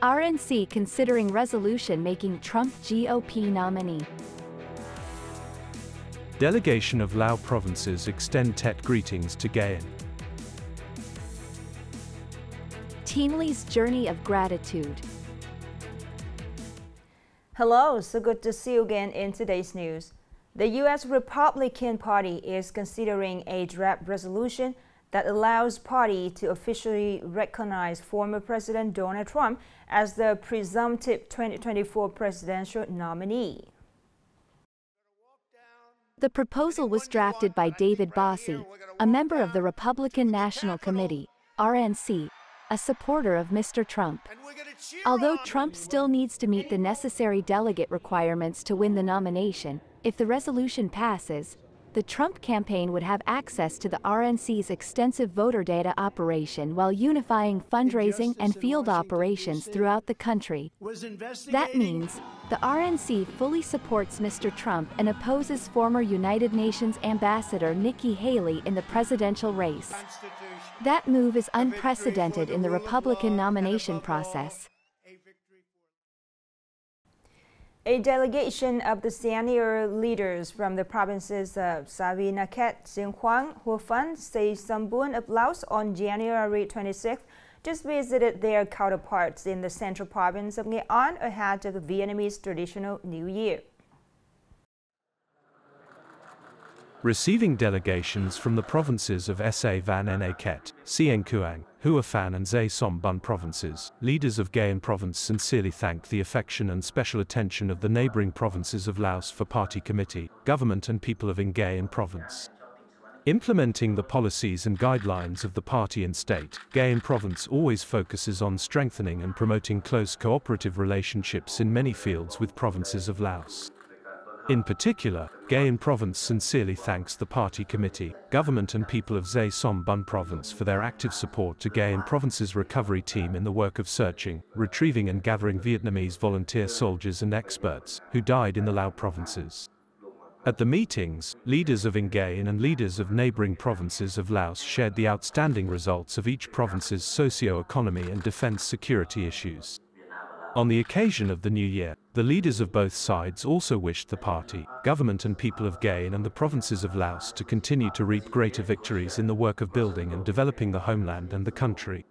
RNC considering resolution making Trump GOP nominee. Delegation of Lao provinces extend Tet greetings to Nghệ An. TeamLee's journey of gratitude. Hello, so good to see you again in today's news. The U.S. Republican Party is considering a draft resolution that allows party to officially recognize former President Donald Trump as the presumptive 2024 presidential nominee. The proposal was drafted by David Bossie, a member of the Republican National Committee, RNC, a supporter of Mr. Trump. Although Trump still needs to meet the necessary delegate requirements to win the nomination, if the resolution passes, the Trump campaign would have access to the RNC's extensive voter data operation while unifying fundraising and field operations throughout the country. That means the RNC fully supports Mr. Trump and opposes former United Nations Ambassador Nikki Haley in the presidential race. That move is unprecedented in the Republican nomination process. A delegation of the senior leaders from the provinces of Savi-Nakhet, Xinhuang, Houphanh, Say Sambun of Laos on January 26th just visited their counterparts in the central province of Nghệ An ahead of the Vietnamese traditional New Year. Receiving delegations from the provinces of Sa Van Nakhet, Sieng Kuang, Hua Phan and Zay Som Bun provinces, leaders of Nghệ An province sincerely thanked the affection and special attention of the neighboring provinces of Laos for party committee, government and people of Nghệ An province. Implementing the policies and guidelines of the party and state, Nghệ An province always focuses on strengthening and promoting close cooperative relationships in many fields with provinces of Laos. In particular, Nghệ An province sincerely thanks the party committee, government and people of Zay Som Bun province for their active support to Nghệ An province's recovery team in the work of searching, retrieving and gathering Vietnamese volunteer soldiers and experts who died in the Lao provinces. At the meetings, leaders of Nghệ An and leaders of neighboring provinces of Laos shared the outstanding results of each province's socio-economy and defense security issues. On the occasion of the New Year, the leaders of both sides also wished the party, government and people of Nghệ An and the provinces of Laos to continue to reap greater victories in the work of building and developing the homeland and the country.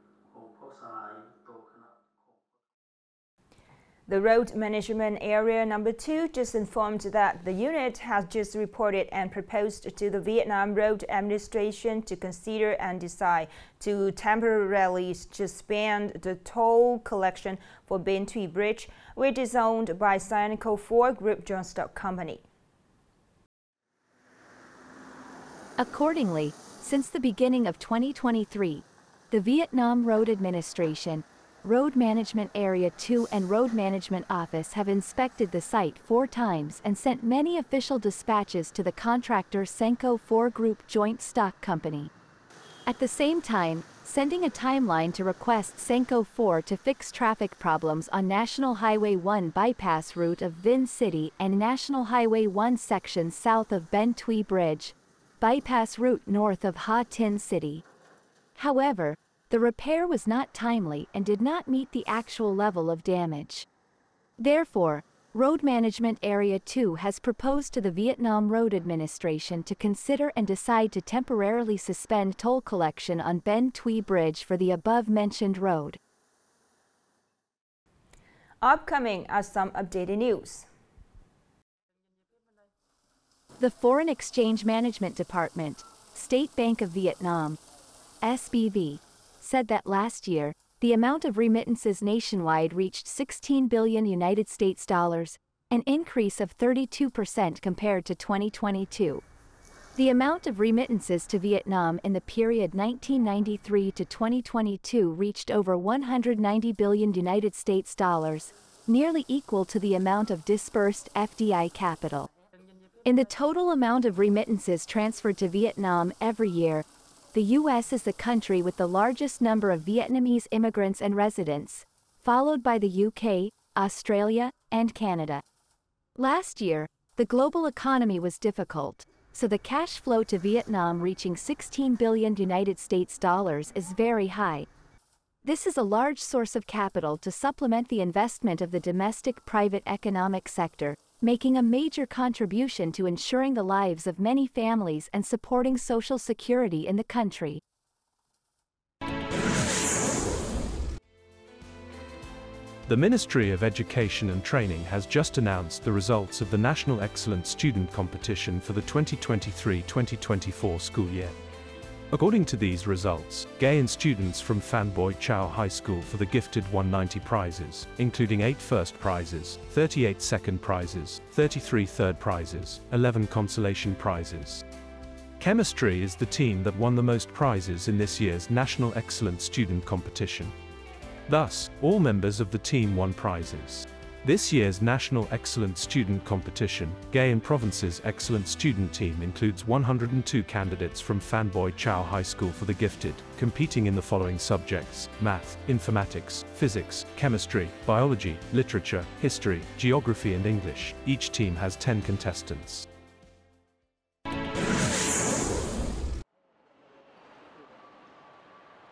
The Road Management Area Number 2 just informed that the unit has just reported and proposed to the Vietnam Road Administration to consider and decide to temporarily suspend the toll collection for Bến Thủy Bridge, which is owned by Scienco 4 Group Joint Stock Company. Accordingly, since the beginning of 2023, the Vietnam Road Administration, Road Management Area 2 and Road Management Office have inspected the site 4 times and sent many official dispatches to the contractor Scienco 4 Group Joint Stock Company. At the same time, sending a timeline to request Scienco 4 to fix traffic problems on National Highway 1 bypass route of Vinh City and National Highway 1 section south of Bến Thủy Bridge, bypass route north of Ha Tin City. However, the repair was not timely and did not meet the actual level of damage. Therefore, Road Management Area 2 has proposed to the Vietnam Road Administration to consider and decide to temporarily suspend toll collection on Bến Thủy Bridge for the above-mentioned road. Upcoming are some updated news. The Foreign Exchange Management Department, State Bank of Vietnam, SBV, said that last year, the amount of remittances nationwide reached 16 billion United States dollars, an increase of 32% compared to 2022. The amount of remittances to Vietnam in the period 1993 to 2022 reached over 190 billion United States dollars, nearly equal to the amount of disbursed FDI capital. In the total amount of remittances transferred to Vietnam every year, the U.S. is the country with the largest number of Vietnamese immigrants and residents, followed by the UK, Australia, and Canada. Last year, the global economy was difficult, so the cash flow to Vietnam reaching 16 billion United States dollars is very high. This is a large source of capital to supplement the investment of the domestic private economic sector, making a major contribution to ensuring the lives of many families and supporting social security in the country. The Ministry of Education and Training has just announced the results of the National Excellent Student Competition for the 2023-2024 school year. According to these results, Nghệ An students from Phan Boi Chau High School for the gifted 190 prizes, including 8 first prizes, 38 second prizes, 33 third prizes, 11 consolation prizes. Chemistry is the team that won the most prizes in this year's National Excellent Student Competition. Thus, all members of the team won prizes. This year's National Excellent Student Competition, Nghệ An Province's Excellent Student Team includes 102 candidates from Phan Boi Chau High School for the gifted, competing in the following subjects: math, informatics, physics, chemistry, biology, literature, history, geography and English. Each team has 10 contestants.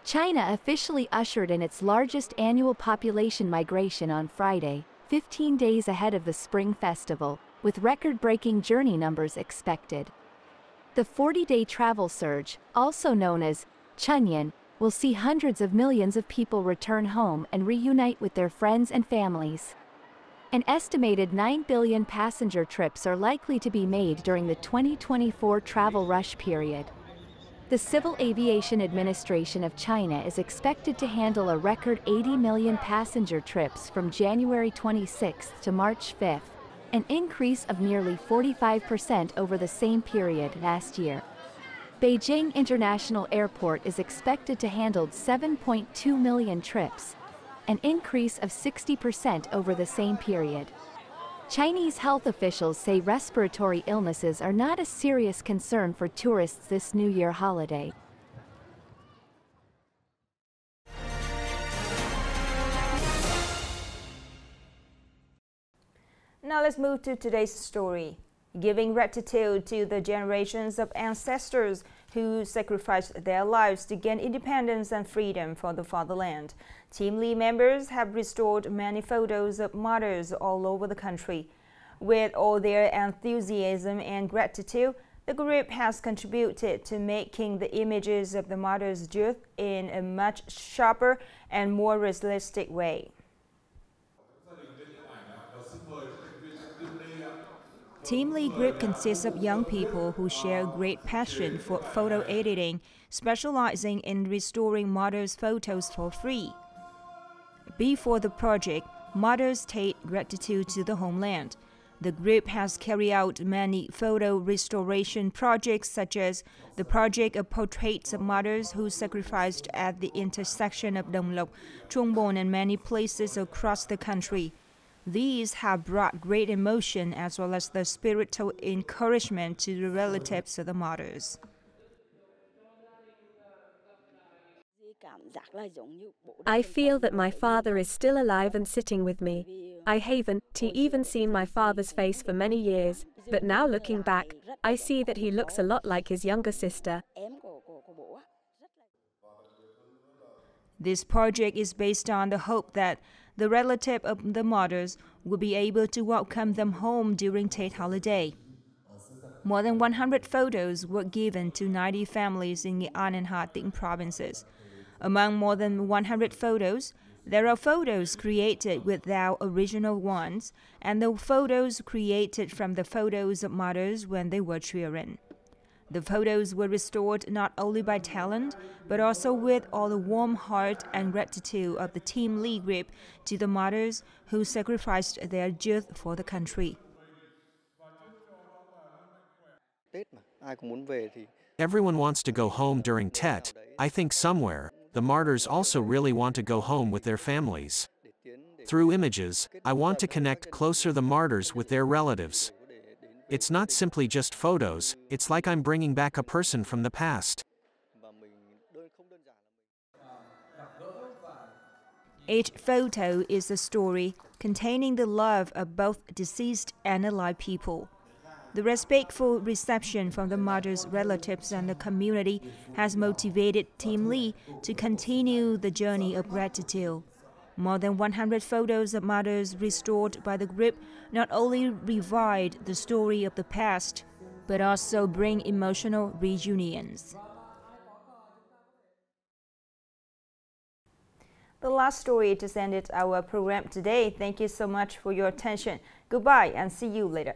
China officially ushered in its largest annual population migration on Friday, 15 days ahead of the Spring Festival, with record-breaking journey numbers expected. The 40-day travel surge, also known as Chunyan, will see hundreds of millions of people return home and reunite with their friends and families. An estimated 9 billion passenger trips are likely to be made during the 2024 travel rush period. The Civil Aviation Administration of China is expected to handle a record 80 million passenger trips from January 26 to March 5, an increase of nearly 45% over the same period last year. Beijing International Airport is expected to handle 7.2 million trips, an increase of 60% over the same period. Chinese health officials say respiratory illnesses are not a serious concern for tourists this New Year holiday. Now let's move to today's story. Giving gratitude to the generations of ancestors who sacrificed their lives to gain independence and freedom for the fatherland. TeamLee members have restored many photos of martyrs all over the country. With all their enthusiasm and gratitude, the group has contributed to making the images of the martyrs' youth in a much sharper and more realistic way. TeamLee group consists of young people who share great passion for photo editing, specializing in restoring martyrs' photos for free. Before the project, martyrs paid gratitude to the homeland. The group has carried out many photo restoration projects, such as the project of portraits of martyrs who sacrificed at the intersection of Dong Lộc, Trung Bon, and many places across the country. These have brought great emotion as well as the spiritual encouragement to the relatives of the martyrs. I feel that my father is still alive and sitting with me. I haven't even seen my father's face for many years, but now looking back, I see that he looks a lot like his younger sister. This project is based on the hope that the relative of the martyrs will be able to welcome them home during Tet holiday. More than 100 photos were given to 90 families in Nghệ An and Hà Tĩnh provinces. Among more than 100 photos, there are photos created without original ones, and the photos created from the photos of martyrs when they were children. The photos were restored not only by talent, but also with all the warm heart and gratitude of the TeamLee group to the martyrs who sacrificed their youth for the country. Everyone wants to go home during Tet. I think somewhere, the martyrs also really want to go home with their families. Through images, I want to connect closer the martyrs with their relatives. It's not simply just photos, it's like I'm bringing back a person from the past. Each photo is a story containing the love of both deceased and alive people. The respectful reception from the martyrs' relatives and the community has motivated TeamLee to continue the journey of gratitude. More than 100 photos of martyrs restored by the group not only revive the story of the past, but also bring emotional reunions. The last story just ended our program today. Thank you so much for your attention. Goodbye and see you later.